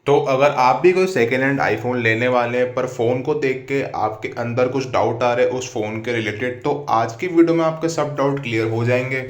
तो अगर आप भी कोई सेकेंड हैंड आईफोन लेने वाले हैं पर फ़ोन को देख के आपके अंदर कुछ डाउट आ रहे हैं उस फ़ोन के रिलेटेड, तो आज की वीडियो में आपके सब डाउट क्लियर हो जाएंगे।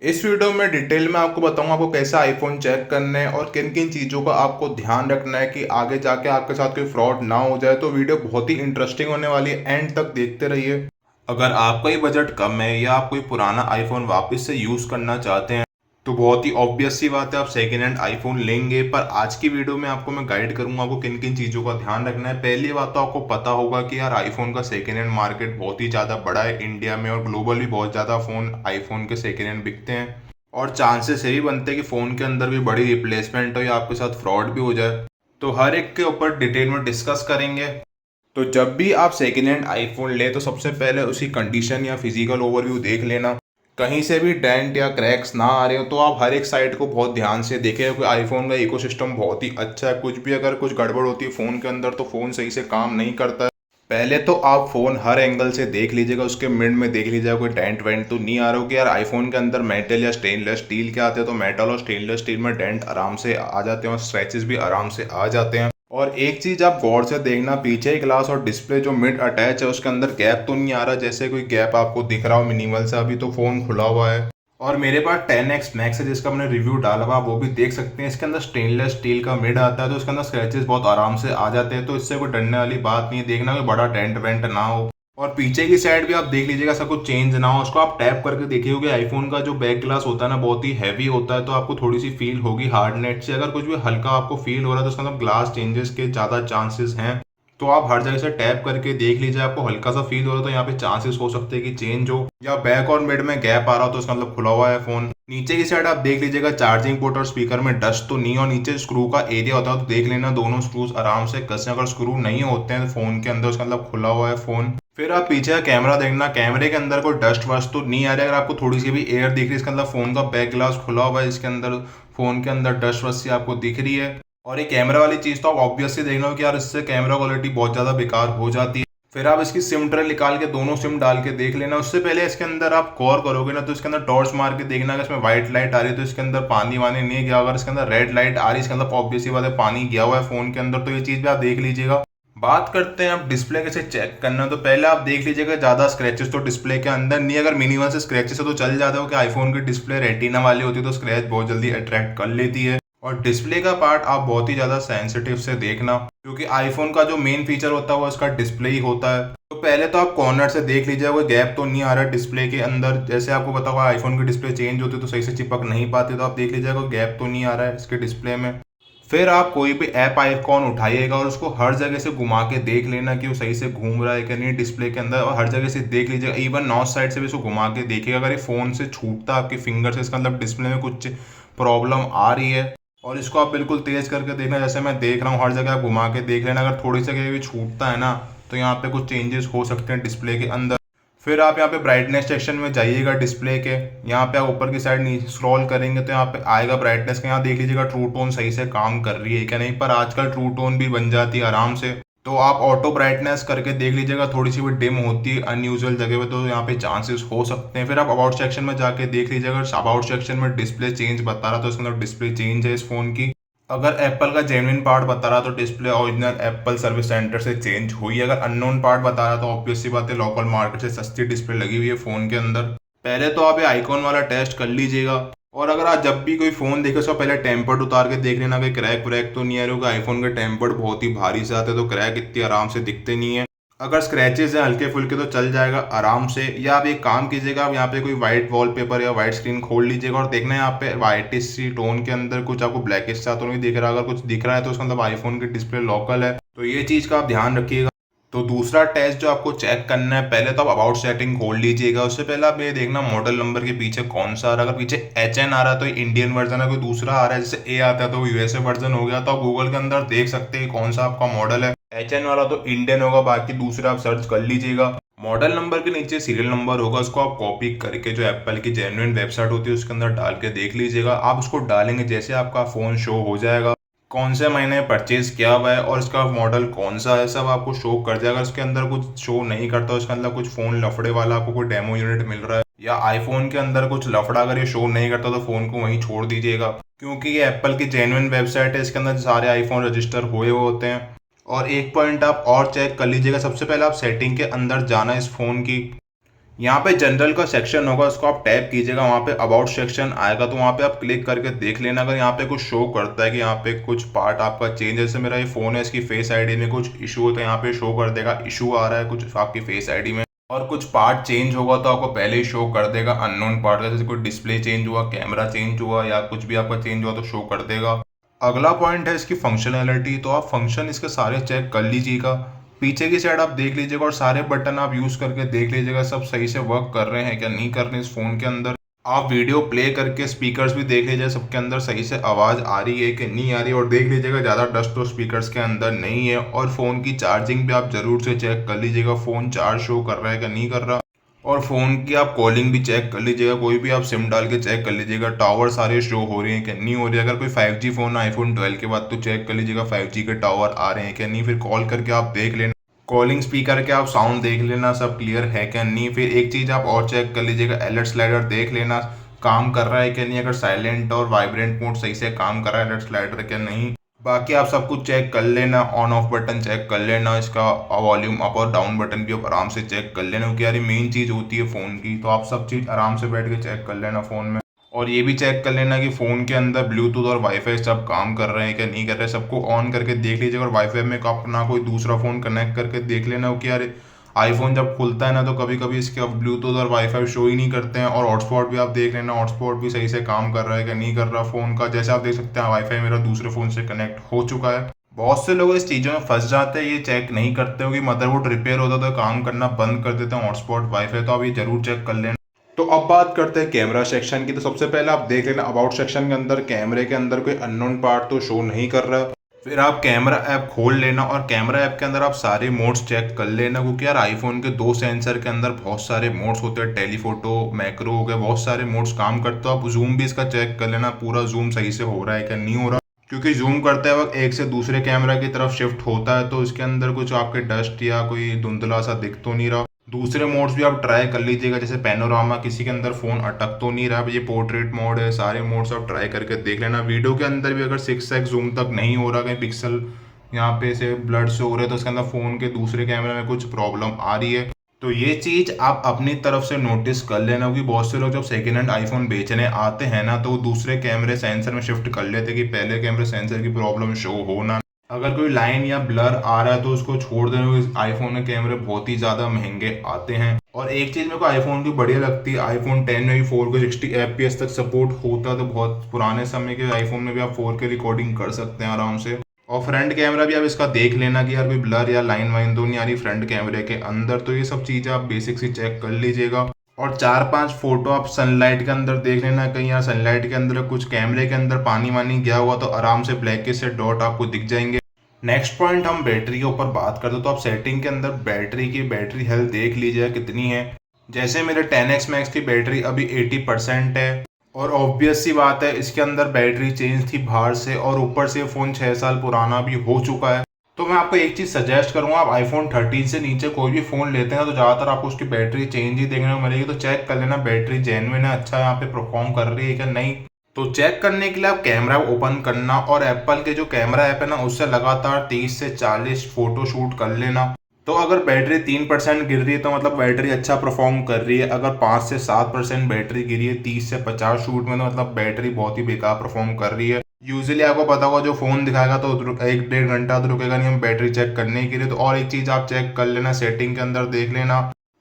इस वीडियो में डिटेल में आपको बताऊंगा आपको कैसा आईफोन चेक करना है और किन किन चीज़ों का आपको ध्यान रखना है कि आगे जाके आपके साथ कोई फ्रॉड ना हो जाए। तो वीडियो बहुत ही इंटरेस्टिंग होने वाली है, एंड तक देखते रहिए। अगर आपका ही बजट कम है या आप कोई पुराना आईफोन वापस से यूज़ करना चाहते हैं तो बहुत ही ऑब्वियस सी बात है आप सेकेंड हैंड आईफोन लेंगे। पर आज की वीडियो में आपको मैं गाइड करूंगा आपको किन किन चीज़ों का ध्यान रखना है। पहली बात तो आपको पता होगा कि यार आईफोन का सेकेंड हैंड मार्केट बहुत ही ज़्यादा बड़ा है इंडिया में, और ग्लोबल भी बहुत ज़्यादा फ़ोन आईफोन के सेकेंड हैंड बिकते हैं और चांसेस यही बनते हैं कि फ़ोन के अंदर भी बड़ी रिप्लेसमेंट हो या आपके साथ फ्रॉड भी हो जाए। तो हर एक के ऊपर डिटेल में डिस्कस करेंगे। तो जब भी आप सेकेंड हैंड आईफोन ले तो सबसे पहले उसकी कंडीशन या फिजिकल ओवरव्यू देख लेना। कहीं से भी डेंट या क्रैक्स ना आ रहे हो तो आप हर एक साइड को बहुत ध्यान से देखें, क्योंकि आईफोन का इकोसिस्टम बहुत ही अच्छा है। कुछ भी अगर कुछ गड़बड़ होती है फ़ोन के अंदर तो फ़ोन सही से काम नहीं करता है। पहले तो आप फ़ोन हर एंगल से देख लीजिएगा, उसके मिड में देख लीजिएगा कोई डेंट वेंट तो नहीं आ रहा हो कि यार आईफोन के अंदर मेटल या स्टेनलेस स्टील के आते हैं तो मेटल और स्टेनलेस स्टील में डेंट आराम से आ जाते हैं और स्क्रैचेस भी आराम से आ जाते हैं। और एक चीज़ आप गौर से देखना, पीछे ग्लास और डिस्प्ले जो मिड अटैच है उसके अंदर गैप तो नहीं आ रहा, जैसे कोई गैप आपको दिख रहा हो मिनिमल से। अभी तो फ़ोन खुला हुआ है और मेरे पास 10x मैक्स है जिसका मैंने रिव्यू डाला हुआ, वो भी देख सकते हैं। इसके अंदर स्टेनलेस स्टील का मिड आता है तो इसके अंदर स्क्रैचेस बहुत आराम से आ जाते हैं, तो इससे कोई डरने वाली बात नहीं है। देखना कोई बड़ा डेंट वेंट ना हो। और पीछे की साइड भी आप देख लीजिएगा सब कुछ चेंज ना हो, उसको आप टैप करके देखिए, क्योंकि आईफोन का जो बैक ग्लास होता है ना बहुत ही हैवी होता है, तो आपको थोड़ी सी फील होगी हार्डनेट से। अगर कुछ भी हल्का आपको फील हो रहा है तो उसका मतलब ग्लास चेंजेस के ज़्यादा चांसेस हैं। तो आप हर जगह से टैप करके देख लीजिए, आपको हल्का सा फील हो रहा है तो यहाँ पे चांसेस हो सकते हैं कि चेंज हो, या बैक और मिड में गैप आ रहा हो तो उसका मतलब खुला हुआ है फोन। नीचे की साइड आप देख लीजिएगा चार्जिंग पोर्ट और स्पीकर में डस्ट तो नहीं, और नीचे स्क्रू का एरिया होता है तो देख लेना दोनों स्क्रूज आराम से कसे। अगर स्क्रू नहीं होते हैं तो फोन के अंदर उसका मतलब खुला हुआ है फोन। फिर आप पीछे का कैमरा देखना, कैमरे के अंदर कोई डस्ट वस्ट तो नहीं आ रहा है। अगर आपको थोड़ी सी भी एयर दिख रही है इसका मतलब फोन का बैक ग्लास खुला हुआ है, इसके अंदर फोन के अंदर डस्ट वस्ट सी आपको दिख रही है। और ये कैमरा वाली चीज़ तो आप ऑब्वियसली देखना हो कि यार इससे कैमरा क्वालिटी बहुत ज़्यादा बेकार हो जाती है। फिर आप इसकी सिम ट्रे निकाल के दोनों सिम डाल के देख लेना। उससे पहले इसके अंदर आप गौर करोगे ना तो इसके अंदर टॉर्च मार के देखना, अगर इसमें व्हाइट लाइट आ रही है तो इसके अंदर पानी वानी नहीं गया। अगर इसके अंदर रेड लाइट आ रही है इसके अंदर ऑब्वियसली बात है पानी गया हुआ है फोन के अंदर, तो ये चीज़ भी आप देख लीजिएगा। बात करते हैं अब डिस्प्ले कैसे चेक करना है। तो पहले आप देख लीजिएगा ज़्यादा स्क्रैचेस तो डिस्प्ले के अंदर नहीं, अगर मिनिमम से स्क्रैचेस है तो चल जाता है कि आईफोन की डिस्प्ले रेटिना वाली होती है तो स्क्रैच बहुत जल्दी अट्रैक्ट कर लेती है। और डिस्प्ले का पार्ट आप बहुत ही ज़्यादा सेंसिटिव से देखना, क्योंकि आईफोन का जो मेन फीचर होता है वो इसका डिस्प्ले ही होता है। तो पहले तो आप कॉर्नर से देख लीजिए कोई गैप तो नहीं आ रहा है डिस्प्ले के अंदर। जैसे आपको पता होगा आईफोन की डिस्प्ले चेंज होती है तो सही से चिपक नहीं पाती, तो आप देख लीजिएगा कोई गैप तो नहीं आ रहा है इसके डिस्प्ले में। फिर आप कोई भी ऐप आइकॉन उठाइएगा और उसको हर जगह से घुमा के देख लेना कि वो सही से घूम रहा है कि नहीं डिस्प्ले के अंदर, और हर जगह से देख लीजिएगा। इवन नॉर्थ साइड से भी उसको घुमा के देखिएगा, अगर ये फ़ोन से छूटता है आपके फिंगर से इसका मतलब डिस्प्ले में कुछ प्रॉब्लम आ रही है। और इसको आप बिल्कुल तेज़ करके देखना, जैसे मैं देख रहा हूँ हर जगह आप घुमा के देख लेना। अगर थोड़ी सी जगह भी छूटता है ना तो यहाँ पे कुछ चेंजेस हो सकते हैं डिस्प्ले के अंदर। फिर आप यहाँ पे ब्राइटनेस सेक्शन में जाइएगा डिस्प्ले के, यहाँ पे आप ऊपर की साइड नीचे स्क्रॉल करेंगे तो यहाँ पे आएगा ब्राइटनेस का। यहाँ देख लीजिएगा ट्रू टोन सही से काम कर रही है क्या नहीं, पर आजकल ट्रू टोन भी बन जाती है आराम से। तो आप ऑटो ब्राइटनेस करके देख लीजिएगा, थोड़ी सी भी डिम होती है अनयूजुअल जगह पे तो यहाँ पे चांसेस हो सकते हैं। फिर आप अबाउट सेक्शन में जाके देख लीजिएगा, अबाउट सेक्शन में डिस्प्ले चेंज बता रहा तो इसका मतलब डिस्प्ले चेंज है इस फोन की। अगर एप्पल का जेन्युइन पार्ट बता रहा तो display original Apple service centre से चेंज हुई है। अगर अननोन पार्ट बता रहा तो ऑब्वियस सी बात है लोकल मार्केट से सस्ती डिस्प्ले लगी हुई है फ़ोन के अंदर। पहले तो आप ये आइकॉन वाला टेस्ट कर लीजिएगा। और अगर आप जब भी कोई फ़ोन देखे उसका पहले टेम्पर्ड उतार के देख लेना कि क्रैक व्रैक तो नहीं आ रही होगा। आईफोन के टेम्पर्ड बहुत ही भारी से आते हैं तो क्रैक इतनी आराम से दिखते नहीं है। अगर स्क्रैचेस हैं हल्के फुल्के तो चल जाएगा आराम से। या आप एक काम कीजिएगा, आप यहाँ पे कोई वाइट वॉलपेपर या वाइट स्क्रीन खोल लीजिएगा और देखना है यहाँ पे वाइट सी टोन के अंदर कुछ आपको ब्लैकिश सा तो नहीं दिख रहा। अगर कुछ दिख रहा है तो उसका मतलब आईफोन की डिस्प्ले लोकल है, तो ये चीज़ का आप ध्यान रखिएगा। तो दूसरा टेस्ट जो आपको चेक करना है, पहले तो आप अबाउट सेटिंग खोल लीजिएगा। उससे पहले आप ये देखना मॉडल नंबर के पीछे कौन सा आ रहा है। अगर पीछे HN आ रहा है तो इंडियन वर्जन है, कोई दूसरा आ रहा है जैसे A आता है तो वो USA वर्जन हो गया। तो आप गूगल के अंदर देख सकते हैं कौन सा आपका मॉडल है। HN वाला तो इंडियन होगा, बाकी दूसरा आप सर्च कर लीजिएगा। मॉडल नंबर के नीचे सीरियल नंबर होगा, उसको आप कॉपी करके जो एप्पल की जेन्युइन वेबसाइट होती है उसके अंदर डाल के देख लीजिएगा। आप उसको डालेंगे जैसे आपका फ़ोन शो हो जाएगा कौन से महीने परचेज किया हुआ है और इसका मॉडल कौन सा है, सब आपको शो कर जाएगा। इसके अंदर कुछ शो नहीं करता उसके अंदर कुछ फ़ोन लफड़े वाला आपको कोई डेमो यूनिट मिल रहा है या आईफोन के अंदर कुछ लफड़ा अगर ये शो नहीं करता तो फ़ोन को वहीं छोड़ दीजिएगा, क्योंकि ये एप्पल की जेन्युइन वेबसाइट है, इसके अंदर सारे आईफोन रजिस्टर हुए हुए होते हैं। और एक पॉइंट आप और चेक कर लीजिएगा, सबसे पहले आप सेटिंग के अंदर जाना इस फ़ोन की। यहाँ पे जनरल का सेक्शन होगा, उसको आप टैप कीजिएगा, वहाँ पे अबाउट सेक्शन आएगा, तो वहाँ पे आप क्लिक करके देख लेना। अगर यहाँ पे कुछ शो करता है कि यहाँ पे कुछ पार्ट आपका चेंज, जैसे मेरा ये फ़ोन है, इसकी फेस आईडी में कुछ इशू होता है, यहाँ पे शो कर देगा इशू आ रहा है कुछ आपकी फेस आईडी में। और कुछ पार्ट चेंज होगा तो आपको पहले ही शो कर देगा अननोन पार्ट का, जैसे कोई डिस्प्ले चेंज हुआ, कैमरा चेंज हुआ या कुछ भी आपका चेंज हुआ तो शो कर देगा। अगला पॉइंट है इसकी फंक्शनैलिटी, तो आप फंक्शन इसके सारे चेक कर लीजिएगा। पीछे की साइड आप देख लीजिएगा और सारे बटन आप यूज़ करके देख लीजिएगा सब सही से वर्क कर रहे हैं क्या नहीं कर रहे हैं इस फ़ोन के अंदर। आप वीडियो प्ले करके स्पीकर्स भी देख लीजिए सबके अंदर सही से आवाज़ आ रही है कि नहीं आ रही है, और देख लीजिएगा ज़्यादा डस्ट तो स्पीकर्स के अंदर नहीं है। और फ़ोन की चार्जिंग भी आप ज़रूर से चेक कर लीजिएगा, फ़ोन चार्ज शो कर रहा है क्या नहीं कर रहा। और फ़ोन की आप कॉलिंग भी चेक कर लीजिएगा, कोई भी आप सिम डाल के चेक कर लीजिएगा टावर सारे शो हो रहे हैं कि नहीं हो रही है। अगर कोई 5G फ़ोन आईफोन 12 के बाद तो चेक कर लीजिएगा 5G के टावर आ रहे हैं क्या नहीं, फिर कॉल करके आप देख लेना, कॉलिंग स्पीकर के आप साउंड देख लेना सब क्लियर है क्या नहीं। फिर एक चीज़ आप और चेक कर लीजिएगा, अलर्ट स्लाइडर देख लेना काम कर रहा है क्या नहीं, अगर साइलेंट और वाइब्रेंट मोड सही से काम कर रहा है अलर्ट स्लाइडर क्या नहीं। बाकी आप सब कुछ चेक कर लेना, ऑन ऑफ बटन चेक कर लेना, इसका वॉल्यूम अप और डाउन बटन भी आप आराम से चेक कर लेना, क्योंकि यार ये मेन चीज़ होती है फ़ोन की, तो आप सब चीज़ आराम से बैठ के चेक कर लेना फ़ोन में। और ये भी चेक कर लेना कि फ़ोन के अंदर ब्लूटूथ और वाईफाई सब काम कर रहे हैं क्या नहीं कर रहे, सबको ऑन करके देख लीजिएगा। और वाईफाई में अपना कोई दूसरा फ़ोन कनेक्ट करके देख लेना, क्योंकि यार आईफोन जब खुलता है ना तो कभी कभी इसके ब्लूटूथ और वाईफाई शो ही नहीं करते हैं। और हॉटस्पॉट भी आप देख लेना, हॉटस्पॉट भी सही से काम कर रहा है क्या नहीं कर रहा फ़ोन का। जैसे आप देख सकते हैं वाईफाई मेरा दूसरे फ़ोन से कनेक्ट हो चुका है। बहुत से लोग इस चीज़ों में फंस जाते हैं, ये चेक नहीं करते हो कि मदरबोर्ड रिपेयर होता तो काम करना बंद कर देते हैं हॉटस्पॉट वाईफाई, तो आप ये जरूर चेक कर लेना। तो अब बात करते हैं कैमरा सेक्शन की। तो सबसे पहले आप देख लेना अबाउट सेक्शन के अंदर कैमरे के अंदर कोई अननोन पार्ट तो शो नहीं कर रहा। फिर आप कैमरा ऐप खोल लेना और कैमरा ऐप के अंदर आप सारे मोड्स चेक कर लेना, क्योंकि यार आईफोन के 2 सेंसर के अंदर बहुत सारे मोड्स होते हैं, टेलीफोटो मैक्रो हो गए, बहुत सारे मोड्स काम करते हो। आप जूम भी इसका चेक कर लेना, पूरा जूम सही से हो रहा है क्या नहीं हो रहा, क्योंकि जूम करते वक्त एक से दूसरे कैमरा की तरफ शिफ्ट होता है तो इसके अंदर कुछ आपके डस्ट या कोई धुंधला सा दिख तो नहीं रहा। दूसरे मोड्स भी आप ट्राई कर लीजिएगा, जैसे पैनोरामा, किसी के अंदर फ़ोन अटक तो नहीं रहा, ये पोर्ट्रेट मोड है, सारे मोड्स आप ट्राई करके देख लेना। वीडियो के अंदर भी अगर 6x जूम तक नहीं हो रहा, कहीं पिक्सल यहाँ पे से ब्लड से हो रहे तो उसके अंदर फ़ोन के दूसरे कैमरे में कुछ प्रॉब्लम आ रही है, तो ये चीज़ आप अपनी तरफ से नोटिस कर लेना। क्योंकि बहुत से लोग जब सेकेंड हैंड आईफोन बेचने आते हैं ना तो वो दूसरे कैमरे सेंसर में शिफ्ट कर लेते कि पहले कैमरे सेंसर की प्रॉब्लम शो हो ना। अगर कोई लाइन या ब्लर आ रहा है तो उसको छोड़ देना, क्योंकि आईफोन के कैमरे बहुत ही ज़्यादा महंगे आते हैं। और एक चीज़ मेरे को आईफोन की बढ़िया लगती है, आईफोन 10 में भी 4K 60 FPS तक सपोर्ट होता है, तो बहुत पुराने समय के आईफोन में भी आप 4K रिकॉर्डिंग कर सकते हैं आराम से। और फ्रंट कैमरा भी आप इसका देख लेना कि यार कोई ब्लर या लाइन वाइन तो नहीं आ रही फ्रंट कैमरे के अंदर, तो ये सब चीज़ें आप बेसिक से चेक कर लीजिएगा। और 4-5 फोटो आप सनलाइट के अंदर देख लेना, कहीं यहाँ सनलाइट के अंदर कुछ कैमरे के अंदर पानी वानी गया हुआ तो आराम से ब्लैक से डॉट आपको दिख जाएंगे। नेक्स्ट पॉइंट हम बैटरी के ऊपर बात करते हैं, तो आप सेटिंग के अंदर बैटरी हेल्थ देख लीजिए कितनी है। जैसे मेरे 10X मैक्स की बैटरी अभी 80% है, और ऑब्वियस सी बात है इसके अंदर बैटरी चेंज थी बाहर से, और ऊपर से फ़ोन 6 साल पुराना भी हो चुका है। तो मैं आपको एक चीज़ सजेस्ट करूंगा, आप आईफोन 13 से नीचे कोई भी फ़ोन लेते हैं तो ज़्यादातर आपको उसकी बैटरी चेंज ही देखने को मिलेगी, तो चेक कर लेना बैटरी जेन्युइन है, अच्छा यहाँ पे परफॉर्म कर रही है क्या नहीं। तो चेक करने के लिए आप कैमरा ओपन करना और एप्पल के जो कैमरा ऐप है ना उससे लगातार 30 से 40 फोटो शूट कर लेना। तो अगर बैटरी 3% गिर रही है तो मतलब बैटरी अच्छा परफॉर्म कर रही है, अगर 5 से 7% बैटरी गिरी है 30 से 50 शूट में तो मतलब बैटरी बहुत ही बेकार परफॉर्म कर रही है। यूजुअली आपको पता होगा जो फ़ोन दिखाएगा तो 1-1.5 घंटा तो रुकेगा नहीं हम बैटरी चेक करने के लिए। तो और एक चीज़ आप चेक कर लेना, सेटिंग के अंदर देख लेना,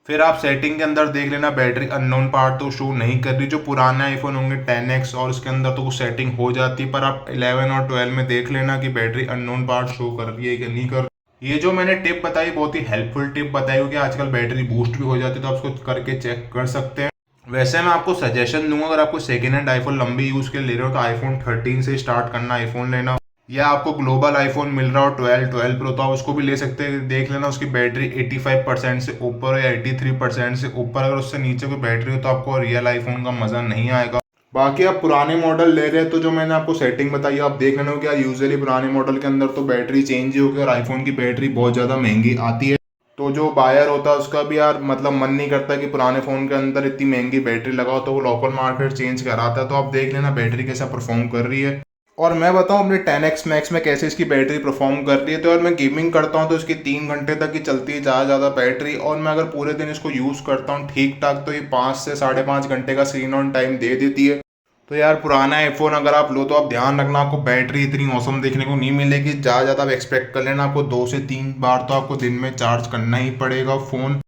फिर आप सेटिंग के अंदर देख लेना बैटरी अननोन पार्ट तो शो नहीं कर रही। जो पुराने आईफोन होंगे 10X और उसके अंदर तो वो सेटिंग हो जाती है, पर आप 11 और 12 में देख लेना कि बैटरी अननोन पार्ट शो कर रही है कि नहीं कर। ये जो मैंने टिप बताई बहुत ही हेल्पफुल टिप बताई, क्योंकि आजकल बैटरी बूस्ट भी हो जाती है तो आप उसको करके चेक कर सकते हैं। वैसे मैं आपको सजेशन दूंगा, अगर आपको सेकेंड हैंड आईफोन लंबी यूज़ के लिए ले रहे हो तो आईफोन 13 से स्टार्ट करना आईफोन लेना, या आपको ग्लोबल आईफोन मिल रहा हो 12 प्रो तो आप उसको भी ले सकते हैं। देख लेना उसकी बैटरी 85% से ऊपर या 83% से ऊपर, अगर उससे नीचे कोई बैटरी हो तो आपको रियल आईफोन का मज़ा नहीं आएगा। बाकी आप पुराने मॉडल ले रहे हैं तो जो मैंने आपको सेटिंग बताई आप देख लेना कि यार यूजुअली पुराने मॉडल के अंदर तो बैटरी चेंज ही होगी और आईफोन की बैटरी बहुत ज़्यादा महंगी आती है। तो जो बायर होता है उसका भी यार मतलब मन नहीं करता कि पुराने फ़ोन के अंदर इतनी महंगी बैटरी लगाओ, तो वो लोकल मार्केट चेंज कराता है। तो आप देख लेना बैटरी कैसा परफॉर्म कर रही है। और मैं बताऊं अपने 10X Max में कैसे इसकी बैटरी परफॉर्म कर रही है। तो यार मैं गेमिंग करता हूं तो इसकी 3 घंटे तक ही चलती है ज़्यादा ज़्यादा बैटरी, और मैं अगर पूरे दिन इसको यूज़ करता हूं ठीक ठाक तो ये 5 से 5.5 घंटे का स्क्रीन ऑन टाइम दे देती है। तो यार पुराना आईफोन अगर आप लो तो आप ध्यान रखना आपको बैटरी इतनी औसम देखने को नहीं मिलेगी। ज़्यादा ज़्यादा आप एक्सपेक्ट कर लेना, आपको 2 से 3 बार तो आपको दिन में चार्ज करना ही पड़ेगा फ़ोन।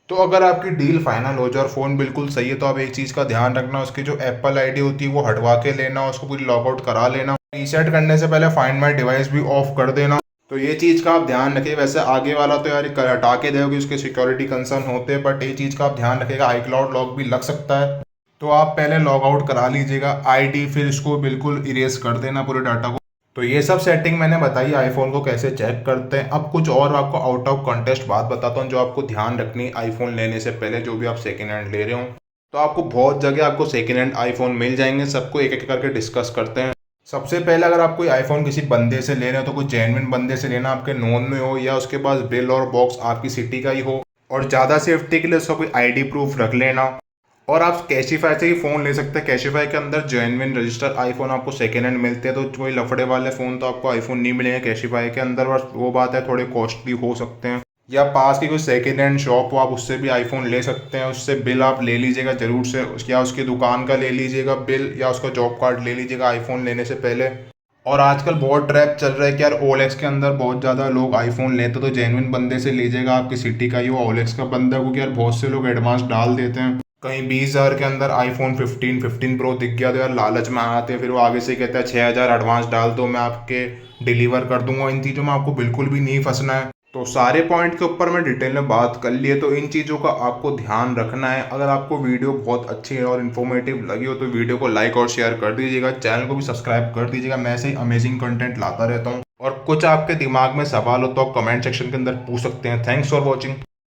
तो अगर आपकी डील फाइनल हो जाए और फ़ोन बिल्कुल सही है तो आप एक चीज़ का ध्यान रखना, उसकी जो एप्पल आईडी होती है वो हटवा के लेना, उसको पूरी लॉगआउट करा लेना। रीसेट करने से पहले फाइंड माई डिवाइस भी ऑफ कर देना। तो ये चीज़ का आप ध्यान रखिए। वैसे आगे वाला तो यार हटा के देगा कि उसके सिक्योरिटी कंसर्न होते हैं, बट ये चीज़ का आप ध्यान रखिएगा आईक्लाउड लॉक भी लग सकता है। तो आप पहले लॉग आउट करा लीजिएगा आईडी, फिर इसको बिल्कुल इरेज कर देना पूरे डाटा को। तो ये सब सेटिंग मैंने बताई आईफोन को कैसे चेक करते हैं। अब कुछ और आपको आउट ऑफ कॉन्टेक्स्ट बात बताता हूँ जो आपको ध्यान रखनी है आईफोन लेने से पहले, जो भी आप सेकेंड हैंड ले रहे हो। तो आपको बहुत जगह आपको सेकेंड हैंड आईफोन मिल जाएंगे, सबको एक एक करके डिस्कस करते हैं। सबसे पहले अगर आप कोई आईफोन किसी बंदे से ले रहे हो तो कोई जेन्युइन बंदे से लेना, आपके नोन में हो या उसके पास बिल और बॉक्स आपकी सिटी का ही हो। और ज़्यादा सेफ्टी के लिए उसका कोई आईडी प्रूफ रख लेना। और आप कैशिफाई से ही फ़ोन ले सकते हैं। कैशिफाई के अंदर जेन्युइन रजिस्टर आईफोन आपको सेकेंड हैंड मिलते हैं, तो कोई लफड़े वाले फ़ोन तो आपको आईफोन नहीं मिलेंगे कैशिफाई के अंदर। बस वो बात है थोड़े कॉस्टली हो सकते हैं। या पास की कोई सेकेंड हैंड शॉप हो आप उससे भी आईफोन ले सकते हैं, उससे बिल आप ले लीजिएगा ज़रूर से, या उसकी दुकान का ले लीजिएगा बिल, या उसका जॉब कार्ड ले लीजिएगा आईफोन लेने से पहले। और आजकल बहुत ट्रैप चल रहा है कि यार ओलेक्स के अंदर बहुत ज़्यादा लोग आईफोन लेते, तो जेन्युइन बंदे से लीजिएगा, आपकी सिटी का ही वो ओलेक्स का बंदा, क्योंकि यार बहुत से लोग एडवांस डाल देते हैं। कहीं 20,000 के अंदर आईफोन 15 प्रो दिख गया तो यार लालच में आते हैं, फिर वो आगे से कहता है 6,000 एडवांस डाल दो मैं आपके डिलीवर कर दूंगा। इन चीज़ों में आपको बिल्कुल भी नहीं फंसना है। तो सारे पॉइंट के ऊपर मैं डिटेल में बात कर ली है, तो इन चीज़ों का आपको ध्यान रखना है। अगर आपको वीडियो बहुत अच्छी है और इन्फॉर्मेटिव लगी हो तो वीडियो को लाइक और शेयर कर दीजिएगा, चैनल को भी सब्सक्राइब कर दीजिएगा। मैं ऐसे ही अमेजिंग कंटेंट लाता रहता हूँ। और कुछ आपके दिमाग में सवाल हो तो आप कमेंट सेक्शन के अंदर पूछ सकते हैं। Thanks for watching.